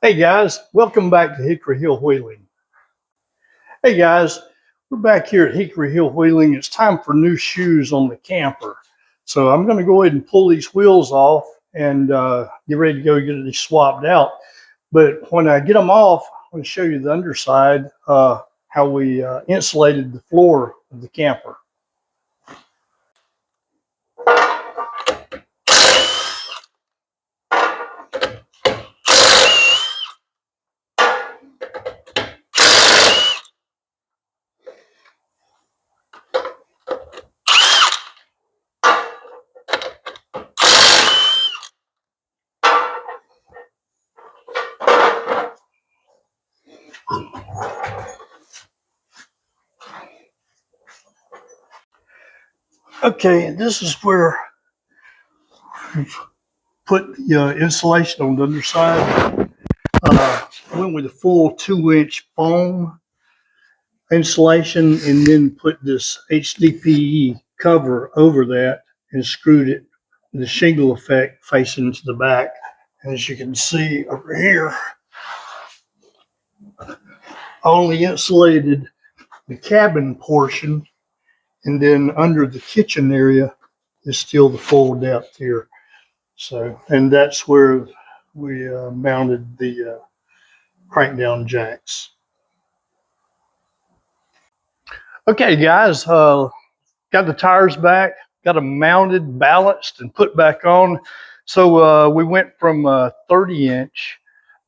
Hey guys, welcome back to Hickory Hill Wheeling. Hey guys, we're back here at Hickory Hill Wheeling. It's time for new shoes on the camper. So I'm going to go ahead and pull these wheels off and get ready to go get these swapped out. But when I get them off, I'm going to show you the underside, how we insulated the floor of the camper. Okay, this is where we've put the insulation on the underside. Went with a full 2-inch foam insulation and then put this HDPE cover over that and screwed it with the shingle effect facing to the back. And as you can see over here, I only insulated the cabin portion, and then under the kitchen area is still the full depth here. So, and that's where we mounted the crank down jacks. Okay guys, got the tires back, got them mounted, balanced, and put back on. So we went from 30-inch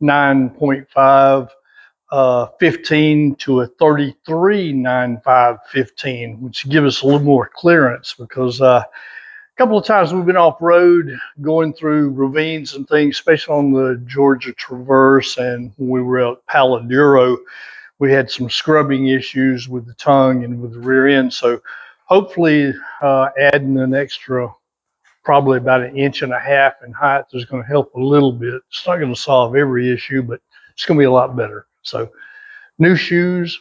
9.5 15 to a 33 9.5 15, which give us a little more clearance because a couple of times we've been off road going through ravines and things, especially on the Georgia Traverse, and when we were at Paladuro, we had some scrubbing issues with the tongue and with the rear end. So hopefully adding an extra probably about 1.5 inches in height is going to help a little bit. It's not going to solve every issue, but it's going to be a lot better. So new shoes,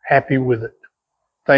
happy with it.